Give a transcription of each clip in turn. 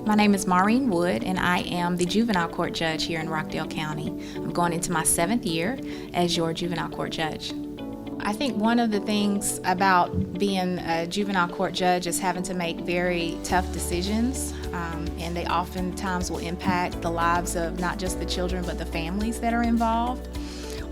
My name is Maureen Wood, and I am the juvenile court judge here in Rockdale County. I'm going into my 7th year as your juvenile court judge. I think one of the things about being a juvenile court judge is having to make very tough decisions, and they oftentimes will impact the lives of not just the children but the families that are involved.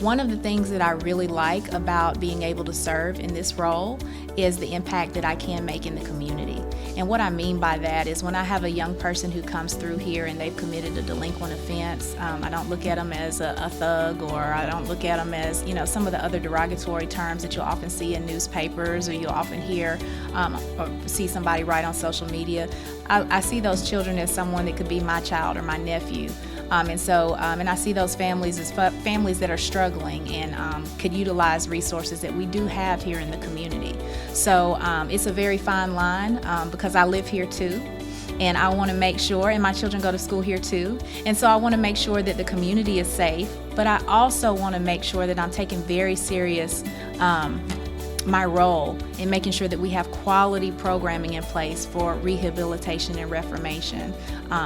One of the things that I really like about being able to serve in this role is the impact that I can make in the community. And what I mean by that is when I have a young person who comes through here and they've committed a delinquent offense, I don't look at them as a thug, or I don't look at them as, some of the other derogatory terms that you'll often see in newspapers, or you'll often hear or see somebody write on social media. I see those children as someone that could be my child or my nephew. And I see those families as families that are struggling and could utilize resources that we do have here in the community. So it's a very fine line because I live here too, and I want to make sure, and my children go to school here too, and so I want to make sure that the community is safe, but I also want to make sure that I'm taking very serious my role in making sure that we have quality programming in place for rehabilitation and reformation.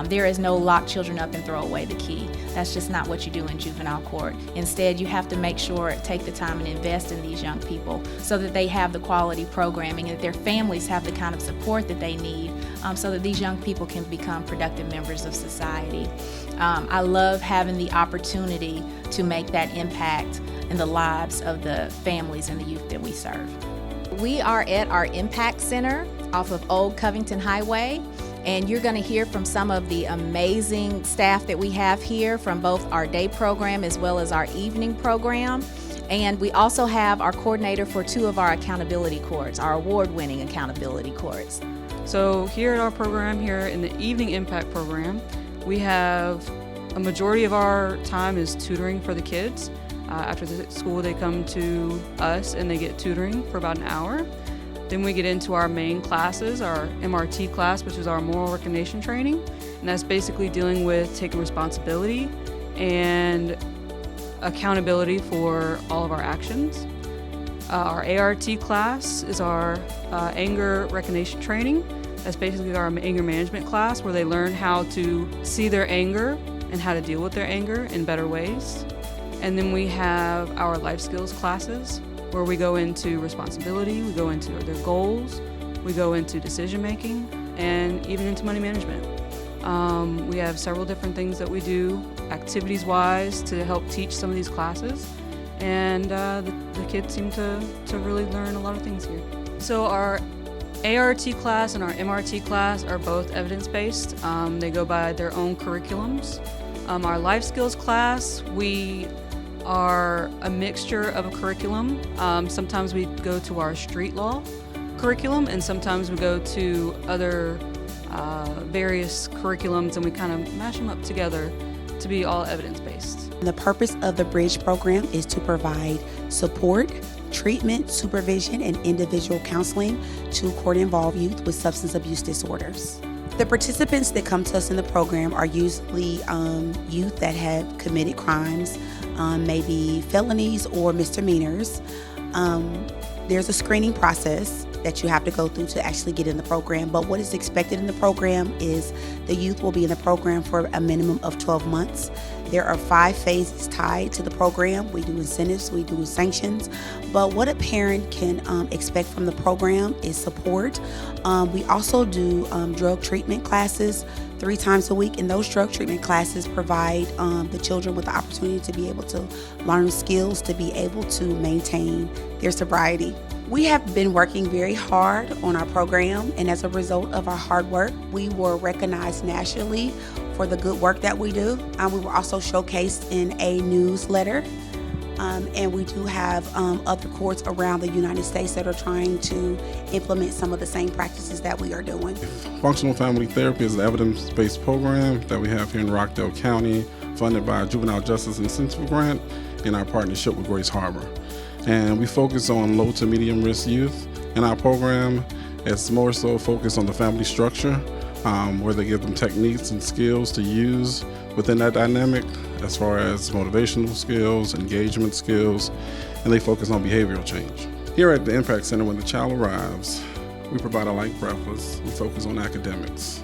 There is no lock children up and throw away the key. That's just not what you do in juvenile court. Instead, you have to make sure, take the time and invest in these young people so that they have the quality programming and that their families have the kind of support that they need so that these young people can become productive members of society. I love having the opportunity to make that impact in the lives of the families and the youth that we serve. We are at our Impact Center off of Old Covington Highway, and you're going to hear from some of the amazing staff that we have here from both our day program as well as our evening program. And we also have our coordinator for 2 of our accountability courts, our award-winning accountability courts. So here at our program, here in the Evening Impact program, we have a majority of our time is tutoring for the kids. After the school, they come to us and they get tutoring for about an hour. Then we get into our main classes, our MRT class, which is our moral recognition training. And that's basically dealing with taking responsibility and accountability for all of our actions. Our ART class is our anger recognition training. That's basically our anger management class, where they learn how to see their anger and how to deal with their anger in better ways. And then we have our life skills classes, where we go into responsibility, we go into their goals, we go into decision making, and even into money management. We have several different things that we do activities-wise to help teach some of these classes, and the kids seem to really learn a lot of things here. So our ART class and our MRT class are both evidence-based. They go by their own curriculums. Our life skills class, we are a mixture of a curriculum. Sometimes we go to our street law curriculum, and sometimes we go to other various curriculums, and we kind of mash them up together to be all evidence-based. The purpose of the Bridge program is to provide support, treatment, supervision, and individual counseling to court-involved youth with substance abuse disorders. The participants that come to us in the program are usually youth that have committed crimes, maybe felonies or misdemeanors. There's a screening process that you have to go through to actually get in the program, but what is expected in the program is the youth will be in the program for a minimum of 12 months. There are 5 phases tied to the program. We do incentives, we do sanctions, but what a parent can expect from the program is support. We also do drug treatment classes 3 times a week, and those drug treatment classes provide the children with the opportunity to be able to learn skills to be able to maintain their sobriety. We have been working very hard on our program, and as a result of our hard work, we were recognized nationally for the good work that we do. We were also showcased in a newsletter, and we do have other courts around the United States that are trying to implement some of the same practices that we are doing. Functional Family Therapy is an evidence-based program that we have here in Rockdale County, funded by a Juvenile Justice Incentive Grant in our partnership with Grace Harbor. And we focus on low to medium risk youth in our program. It's more so focused on the family structure, where they give them techniques and skills to use within that dynamic, as far as motivational skills, engagement skills, and they focus on behavioral change. Here at the Impact Center, when the child arrives, we provide a light breakfast. We focus on academics.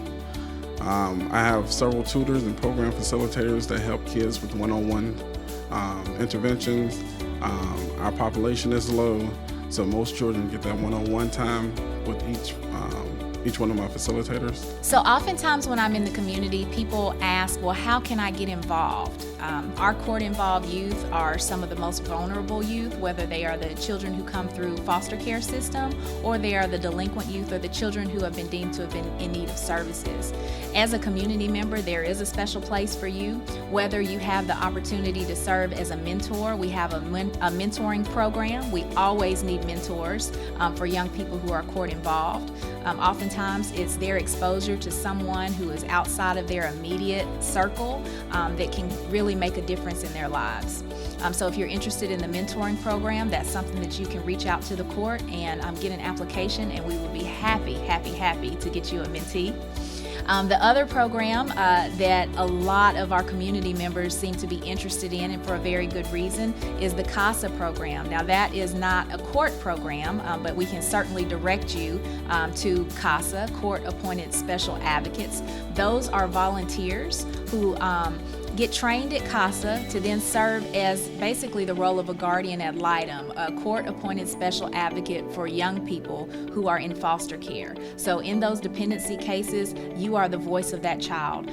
I have several tutors and program facilitators that help kids with one-on-one interventions. Our population is low, so most children get that one-on-one time with each one of my facilitators. So oftentimes when I'm in the community, people ask, well, how can I get involved? Our court-involved youth are some of the most vulnerable youth, whether they are the children who come through foster care system or they are the delinquent youth or the children who have been deemed to have been in need of services. As a community member, there is a special place for you, whether you have the opportunity to serve as a mentor. We have a mentoring program. We always need mentors for young people who are court-involved. Oftentimes, it's their exposure to someone who is outside of their immediate circle that can really make a difference in their lives. So if you're interested in the mentoring program, that's something that you can reach out to the court and get an application, and we will be happy to get you a mentee. The other program that a lot of our community members seem to be interested in, and for a very good reason, is the CASA program. Now that is not a court program, but we can certainly direct you to CASA, Court Appointed Special Advocates. Those are volunteers who get trained at CASA to then serve as basically the role of a guardian ad litem, a court-appointed special advocate for young people who are in foster care. So in those dependency cases, you are the voice of that child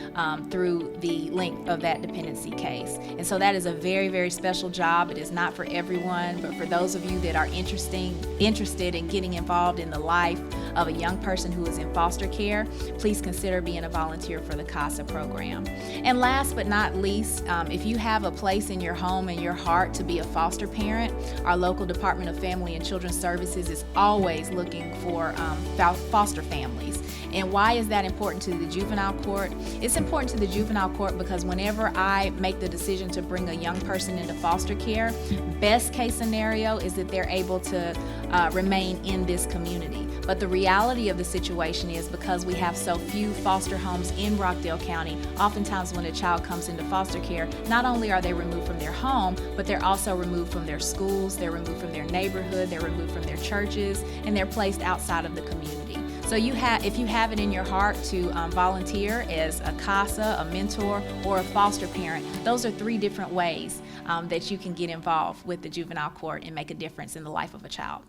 through the length of that dependency case. And so that is a very, very special job. It is not for everyone, but for those of you that are interested in getting involved in the life of a young person who is in foster care, please consider being a volunteer for the CASA program. And last but not least, if you have a place in your home and your heart to be a foster parent, our local Department of Family and Children's Services is always looking for foster families. And why is that important to the juvenile court? It's important to the juvenile court because whenever I make the decision to bring a young person into foster care, best case scenario is that they're able to remain in this community. But the reality of the situation is, because we have so few foster homes in Rockdale County, oftentimes when a child comes into foster care, not only are they removed from their home, but they're also removed from their schools, they're removed from their neighborhood, they're removed from their churches, and they're placed outside of the community. So if you have it in your heart to volunteer as a CASA, a mentor, or a foster parent, those are 3 different ways that you can get involved with the juvenile court and make a difference in the life of a child.